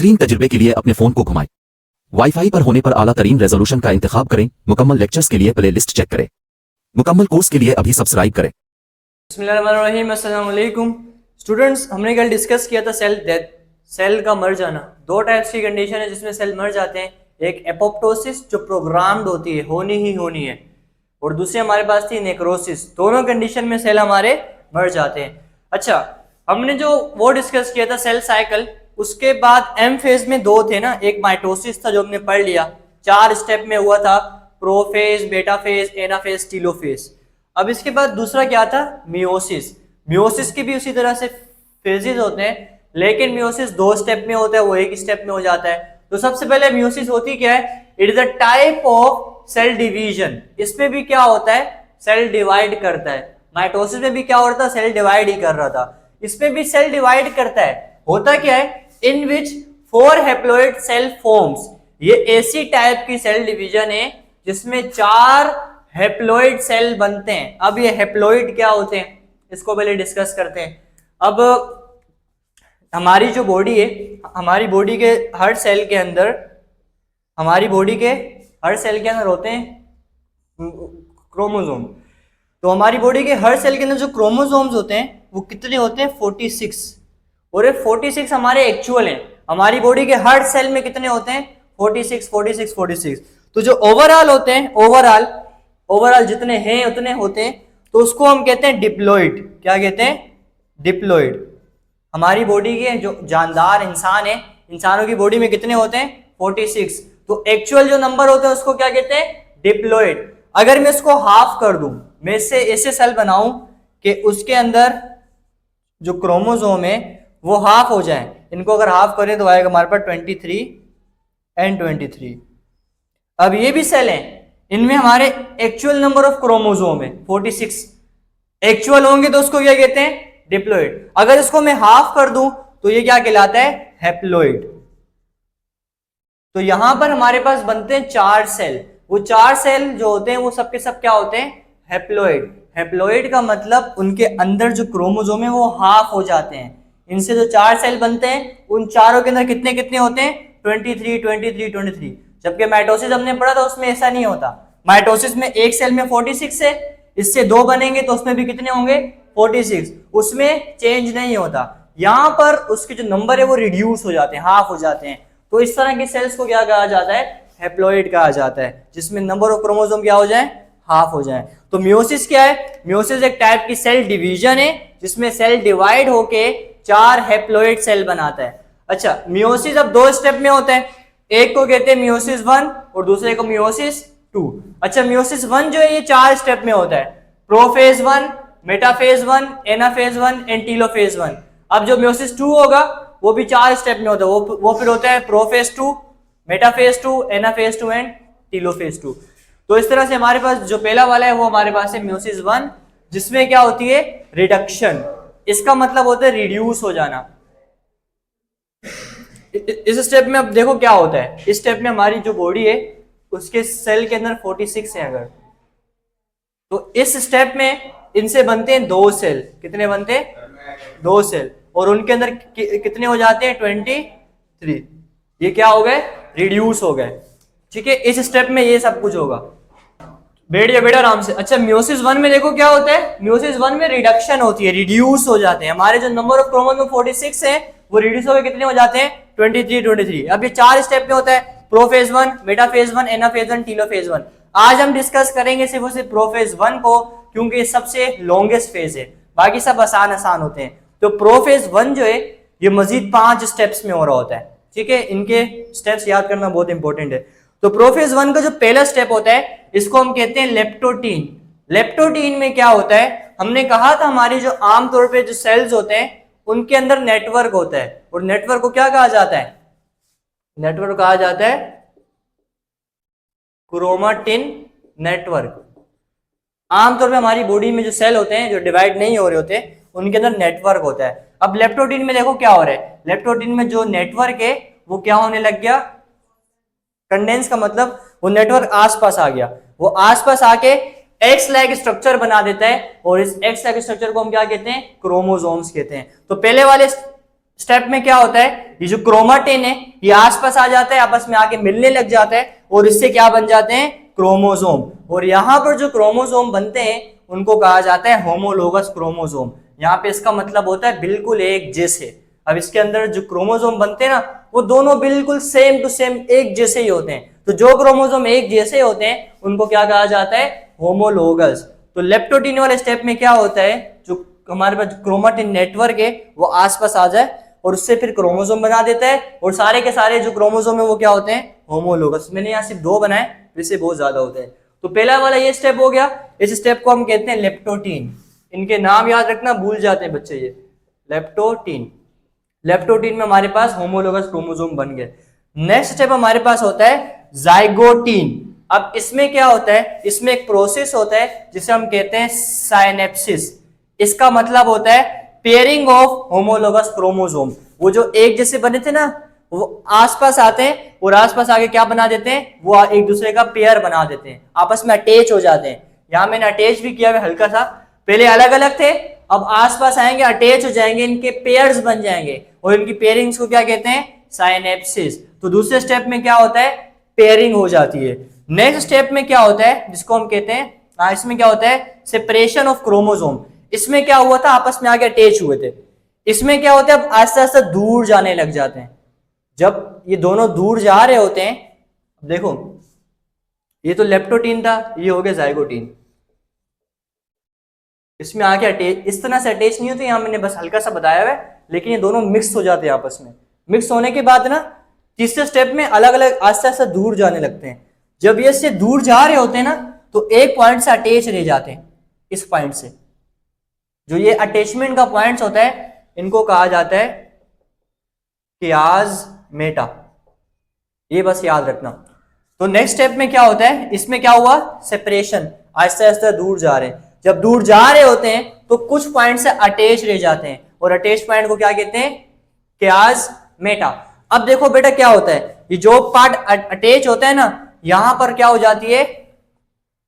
बेहतरीन तजुर्बे के लिए अपने फोन को घुमाएं। वाईफाई पर होने पर आला तरीन रेजोल्यूशन का इंतखाब करें। मुकम्मल लेक्चर्स के लिए प्ले लिस्ट चेक करें। मुकम्मल कोर्स के लिए अभी सब्सक्राइब करें। बिस्मिल्लाहिर्रहमानिर्रहीम, अस्सलाम वालेकुम स्टूडेंट्स। हमने कल डिस्कस किया था सेल डेथ, सेल का मर जाना। दो टाइप्स की कंडीशन है जिसमें सेल मर जाते हैं। एक एपोप्टोसिस जो प्रोग्राम्ड होती है, होनी ही होनी है, और दूसरी हमारे पास थी नेक्रोसिस। दोनों कंडीशन में सेल हमारे मर जाते हैं। अच्छा, हमने जो वो डिस्कस किया था सेल साइकिल, उसके बाद एम फेज में दो थे ना, एक माइटोसिस था जो हमने पढ़ लिया, 4 स्टेप में हुआ था, प्रोफेज, बेटा फेज, एनाफेज, टीलोफेज। अब इसके बाद दूसरा क्या था, मियोसिस। मियोसिस के भी उसी तरह से फेजेस होते हैं, लेकिन मियोसिस 2 स्टेप में होता है, वो 1 स्टेप में हो जाता है। तो सबसे पहले मियोसिस होती क्या है, it is a type of cell division. इसमें भी क्या होता है, सेल डिवाइड करता है। माइटोसिस में भी क्या होता है, सेल डिवाइड ही कर रहा था, इसमें भी सेल डिवाइड करता है। होता क्या है, इन विच 4 हैप्लॉइड सेल फॉर्म्स। ये ऐसी टाइप की सेल डिवीजन है जिसमें 4 हैप्लॉइड सेल बनते हैं। अब ये हैप्लॉइड क्या होते हैं इसको पहले डिस्कस करते हैं। अब हमारी जो बॉडी है, हमारी बॉडी के हर सेल के अंदर, होते हैं क्रोमोसोम। तो हमारी बॉडी के हर सेल के अंदर जो क्रोमोसोम्स होते हैं वो कितने होते हैं, 46। और ये 46 हमारे एक्चुअल हैं। हमारी बॉडी के हर सेल में कितने होते हैं, 46 46 46। तो जो ओवरऑल होते हैं, ओवरऑल जितने हैं उतने होते हैं, तो उसको हम कहते हैं डिप्लॉइड। क्या कहते हैं, डिप्लॉइड। हमारी बॉडी के जो जानदार इंसान है, इंसानों की बॉडी में कितने होते हैं, 46। तो एक्चुअल जो नंबर होते हैं उसको क्या कहते हैं, डिप्लॉइड। अगर मैं इसको हाफ कर दूं, मैं इससे ऐसे सेल बनाऊं कि उसके अंदर जो क्रोमोसोम है वो हाफ हो जाए, इनको अगर हाफ करें तो आएगा हमारे पास 23 एंड 23। अब ये भी सेल हैं, इनमें हमारे एक्चुअल नंबर ऑफ क्रोमोसोम है 46, एक्चुअल होंगे तो उसको क्या कहते हैं, डिप्लॉइड। अगर इसको मैं हाफ कर दूं तो ये क्या कहलाता है, हैप्लॉइड। तो यहां पर हमारे पास बनते हैं 4 सेल। वो 4 सेल जो होते हैं वो सब के सब क्या होते हैं, हैप्लॉइड। हैप्लॉइड का मतलब उनके अंदर जो क्रोमोसोम है वो हाफ हो जाते हैं। इनसे जो 4 सेल बनते हैं उन चारों के अंदर कितने कितने होते हैं, 23 23 23। जबकि माइटोसिस हमने पढ़ा था उसमें ऐसा नहीं होता। माइटोसिस में एक सेल में 46 है, इससे 2 बनेंगे तो उसमें भी कितने होंगे, 46। उसमें चेंज नहीं होता। यहां पर उसके जो नंबर है वो रिड्यूस हो जाते हैं, हाफ हो जाते हैं। तो इस तरह के सेल्स को क्या कहा जाता है, हैप्लॉइड कहा जाता है, जिसमें नंबर ऑफ क्रोमोसोम क्या हो जाए, हाफ हो जाए। तो मियोसिस क्या है, मियोसिस एक टाइप की सेल डिवीजन है जिसमें सेल डिवाइड होके 4 हैप्लॉइड सेल बनाता है। अच्छा, मियोसिस अब 2 स्टेप में होता है, एक को कहते हैं मियोसिस 1 और दूसरे को मियोसिस 2। अच्छा, मियोसिस 1 जो है ये 4 स्टेप में होता है, prophase 1, metaphase 1, anaphase 1 and telophase 1। अब जो मियोसिस 2 होगा वो भी 4 स्टेप में होता है, वो फिर होता है prophase 2, metaphase 2, anaphase 2 and telophase 2। तो इस तरह से हमारे पास जो पहला वाला है वो हमारे पास है मियोसिस 1, जिसमें क्या होती है, रिडक्शन। इसका मतलब होता है रिड्यूस हो जाना। इस स्टेप में अब देखो क्या होता है, इस स्टेप में हमारी जो बॉडी है उसके सेल के अंदर 46 है अगर, तो इस स्टेप में इनसे बनते हैं 2 सेल। कितने बनते हैं, 2 सेल, और उनके अंदर कितने हो जाते हैं, 23। ये क्या हो गए, रिड्यूस हो गए। ठीक है, इस स्टेप में ये सब कुछ होगा। बैठिए बेटा आराम से। अच्छा, मियोसिस 1 में देखो क्या होता है, मियोसिस 1 में रिडक्शन होती है, रिड्यूस हो जाते हैं। हमारे जो नंबर ऑफ क्रोमोसोम 46 है वो रिड्यूस होकर कितने हो जाते हैं, 23 23। अब ये 4 स्टेप में होता है, प्रोफेज 1, मेटाफेज 1, एनाफेज 1, टीलोफेज 1। आज हम डिस्कस करेंगे सिर्फ और सिर्फ प्रोफेज 1 को, क्योंकि ये सबसे लॉन्गेस्ट फेज है, बाकी सब आसान होते हैं। तो प्रोफेज 1 जो है ये मजीद 5 स्टेप्स में हो रहा होता है। ठीक है, इनके स्टेप्स याद करना बहुत इंपॉर्टेंट है। तो प्रोफेज 1 का जो पहला स्टेप होता है इसको हम कहते हैं लेप्टोटीन। लेप्टोटीन में क्या होता है, हमने कहा था हमारी जो आमतौर पे जो सेल्स होते हैं उनके अंदर नेटवर्क होता है, और नेटवर्क को क्या कहा जाता है, नेटवर्क कहा जाता है क्रोमाटिन नेटवर्क। आमतौर पे हमारी बॉडी में जो सेल होते हैं जो डिवाइड नहीं हो रहे होते उनके अंदर नेटवर्क होता है। अब लेप्टोटीन में देखो क्या हो रहा है, लेप्टोटीन में जो नेटवर्क है वो क्या होने लग गया, कंडेंस का मतलब वो नेटवर्क आसपास आ गया, वो आसपास आके एक्स लाइक स्ट्रक्चर बना देता है, और इस एक्स लाइक स्ट्रक्चर को हम क्या कहते हैं, क्रोमोसोम्स कहते हैं। तो पहले वाले स्टेप में क्या होता है, ये जो क्रोमाटिन है ये आसपास आ जाता है, आपस में आके मिलने लग जाता है और इससे क्या बन जाते हैं, क्रोमोसोम। और यहाँ पर जो क्रोमोसोम बनते हैं उनको कहा जाता है होमोलोगस क्रोमोसोम। यहाँ पे इसका मतलब होता है बिल्कुल एक जैसे। अब इसके अंदर जो क्रोमोसोम बनते हैं ना वो दोनों बिल्कुल सेम टू सेम एक जैसे ही होते हैं। तो जो क्रोमोसोम एक जैसे होते हैं उनको क्या कहा जाता है, होमोलोगस। तो लेप्टोटीन वाले स्टेप में क्या होता है, जो हमारे पास क्रोमाटिन नेटवर्क है वो आसपास आ जाए और उससे फिर क्रोमोसोम बना देता है और सारे के सारे जो क्रोमोसोम है वो क्या होते हैं, होमोलोगस। मैंने यहाँ सिर्फ 2 बनाए, वैसे बहुत ज्यादा होते हैं। तो पहला वाला ये स्टेप हो गया, इस स्टेप को हम कहते हैं लेप्टोटीन। इनके नाम याद रखना, भूल जाते हैं बच्चे ये, लेप्टोटीन। लेप्टोटीन में हमारे पास होमोलोगस क्रोमोसोम बन गए। नेक्स्ट स्टेप हमारे पास होता है जाइगोटीन। अब इसमें क्या होता है, इसमें एक प्रोसेस होता है जिसे हम कहते हैं साइनेप्सिस। इसका मतलब होता है पेयरिंग ऑफ होमोलोगस क्रोमोसोम। वो जो एक जैसे बने थे ना वो आसपास आते हैं और आसपास आके क्या बना देते हैं, वो एक दूसरे का पेयर बना देते हैं, आपस में अटैच हो जाते हैं। यहां मैंने अटैच भी किया है हल्का सा, पहले अलग अलग थे अब आसपास आएंगे, अटैच हो जाएंगे, इनके पेयर्स बन जाएंगे और इनकी पेयरिंग्स को क्या कहते हैं, साइनेप्सिस। तो दूसरे स्टेप में क्या होता है, पेयरिंग हो जाती है। नेक्स्ट स्टेप में क्या होता है जिसको हम कहते हैं, इसमें क्या होता है, सेपरेशन ऑफ क्रोमोसोम। इसमें क्या हुआ था, आपस में आके अटैच हुए थे। इसमें क्या होता है, अब आस्ते आस्ते दूर जाने लग जाते हैं। जब ये दोनों दूर जा रहे होते हैं, देखो ये तो लेप्टोटीन था, ये हो गया जाइगोटीन। इसमें आके अटैच, इस तरह से अटैच नहीं होते, यहां मैंने बस हल्का सा बताया हुआ है, लेकिन ये दोनों मिक्स हो जाते हैं आपस में। मिक्स होने के बाद ना तीसरे स्टेप में अलग अलग आस्ते आस्ते दूर जाने लगते हैं। जब ये इससे दूर जा रहे होते हैं ना तो एक पॉइंट से अटैच रह जाते हैं। इस पॉइंट से जो ये अटैचमेंट का पॉइंट होता है इनको कहा जाता है कियाज़मेटा। ये बस याद रखना। तो नेक्स्ट स्टेप में क्या होता है, इसमें क्या हुआ, सेपरेशन, आहिस्ते आहिस्ते दूर जा रहे हैं। जब दूर जा रहे होते हैं तो कुछ पॉइंट से अटैच रह जाते हैं और अटैच पॉइंट को क्या कहते हैं, कियाज़मेटा। अब देखो बेटा क्या होता है, ये जो पार्ट अटैच होता है ना यहां पर क्या हो जाती है,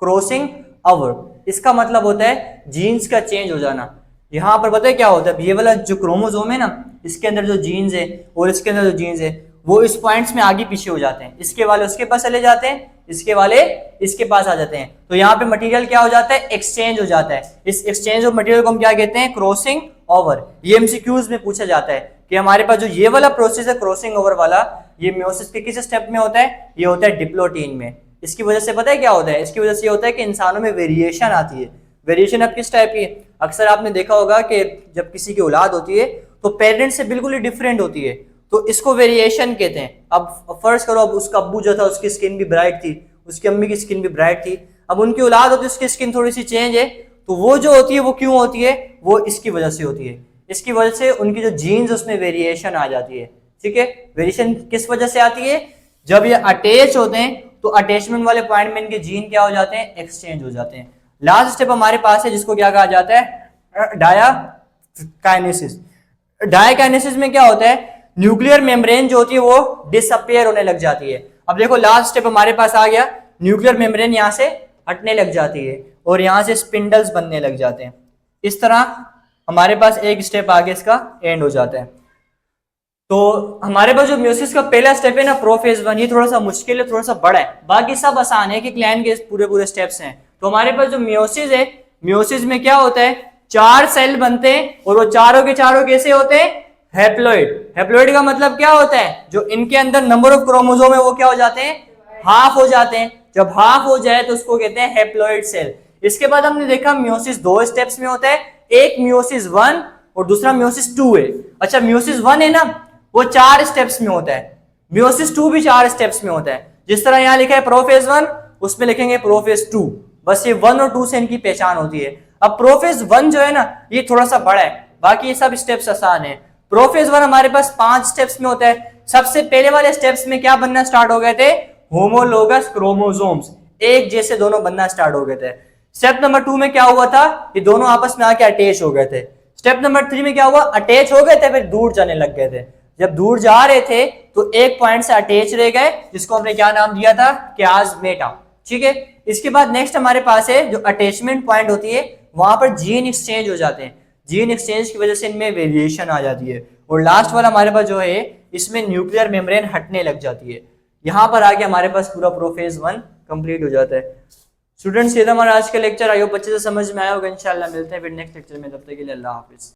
क्रॉसिंग ओवर। इसका मतलब होता है जीन्स का चेंज हो जाना। यहां पर पता है क्या होता है, ये वाला जो क्रोमोसोम है ना इसके अंदर जो जीन्स है और इसके अंदर जो जीन्स है वो इस पॉइंट्स में आगे पीछे हो जाते हैं। इसके वाले उसके पास चले जाते हैं, इसके वाले इसके पास आ जाते हैं। तो यहाँ पे मटेरियल क्या हो जाता है, एक्सचेंज हो जाता है। इस एक्सचेंज ऑफ मटेरियल को हम क्या कहते हैं, क्रॉसिंग ओवर। ये एमसीक्यूज में पूछा जाता है कि हमारे पास जो ये वाला प्रोसेस है क्रॉसिंग ओवर वाला, ये मेयोसिस के किस स्टेप में होता है, ये होता है डिप्लोटीन में। इसकी वजह से पता है क्या होता है, इसकी वजह से ये होता है कि इंसानों में वेरिएशन आती है। वेरिएशन अब किस टाइप की, अक्सर आपने देखा होगा कि जब किसी की औलाद होती है तो पेरेंट्स से बिल्कुल ही डिफरेंट होती है, तो इसको वेरिएशन कहते हैं। अब फर्ज करो, अब उसका अब्बू जो था उसकी स्किन भी ब्राइट थी, उसकी अम्मी की स्किन भी ब्राइट थी, अब उनकी औलाद होती है उसकी स्किन थोड़ी सी चेंज है, तो वो जो होती है वो क्यों होती है, वो इसकी वजह से होती है। इसकी वजह से उनकी जो जीन्स उसमें वेरिएशन आ जाती है। ठीक है, वेरिएशन किस वजह से आती है, जब ये अटैच होते हैं तो अटैचमेंट वाले पॉइंट में इनके जीन क्या हो जाते हैं, एक्सचेंज हो जाते हैं। लास्ट स्टेप हमारे पास है जिसको क्या कहा जाता है, डायाकाइनेसिस। डायाकाइनेसिस में क्या होता है, न्यूक्लियर मेम्ब्रेन जो होती है वो डिसअपियर होने लग जाती है। अब देखो लास्ट स्टेप हमारे पास आ गया, न्यूक्लियर मेम्ब्रेन यहां से हटने लग जाती है और यहां से स्पिंडल्स बनने लग जाते हैं। इस तरह हमारे पास एक स्टेप आगे इसका एंड हो जाता है। तो हमारे पास जो म्यूसिस का पहला स्टेप है ना, प्रोफेज 1, ये थोड़ा सा मुश्किल है, थोड़ा सा बड़ा है, बाकी सब आसान है कि क्लैन के पूरे स्टेप्स हैं। तो हमारे पास जो म्यूसिस है, म्यूसिस में क्या होता है, 4 सेल बनते हैं और वो चारों के चारों कैसे होते हैं, हैप्लॉइड। हैप्लॉइड का मतलब क्या होता है, जो इनके अंदर नंबर ऑफ क्रोमोसोम है वो क्या हो जाते हैं, हाफ हो जाते हैं। जब हाफ हो जाए तो उसको कहते हैं हैप्लॉइड सेल। इसके बाद हमने देखा म्यूसिस 2 स्टेप्स में होता है, एक म्यूसिस 1 और दूसरा म्यूसिस 2 है। अच्छा म्यूसिस 1 है ना वो 4 स्टेप्स में होता है, म्यूसिस 2 भी 4 स्टेप्स में होता है। जिस तरह यहाँ लिखा है प्रोफेज 1, उसमें लिखेंगे प्रोफेज 2, बस ये 1 और 2 से इनकी पहचान होती है। अब प्रोफेज 1 जो है ना ये थोड़ा सा बड़ा है, बाकी ये सब स्टेप्स आसान है। प्रोफेज 1 हमारे पास 5 स्टेप्स में होता है। सबसे पहले वाले स्टेप्स में क्या बनना स्टार्ट हो गए थे, होमोलोगस क्रोमोसोम्स, एक जैसे दोनों बनना स्टार्ट हो गए थे। स्टेप नंबर 2 में क्या हुआ था, ये दोनों आपस में आके अटैच हो गए थे। स्टेप नंबर 3 में क्या हुआ, अटैच हो गए थे फिर दूर जाने लग गए थे। जब दूर जा रहे थे तो एक पॉइंट से अटैच रह गए, जिसको हमने क्या नाम दिया था, कियाज़मेटा। ठीक है, इसके बाद नेक्स्ट हमारे पास है जो अटैचमेंट पॉइंट होती है, वहां पर जीन एक्सचेंज हो जाते हैं। जीन एक्सचेंज की वजह से इनमें वेरिएशन आ जाती है और लास्ट वाला हमारे पास जो है इसमें न्यूक्लियर मेम्ब्रेन हटने लग जाती है। यहाँ पर आके हमारे पास पूरा प्रोफेज 1 कंप्लीट हो जाता है। स्टूडेंट्स ये था हमारा आज का लेक्चर। आई होप अच्छे से समझ में आया होगा। इंशाल्लाह मिलते हैं फिर नेक्स्ट लेक्चर में, तब तक के लिए अल्लाह हाफिज।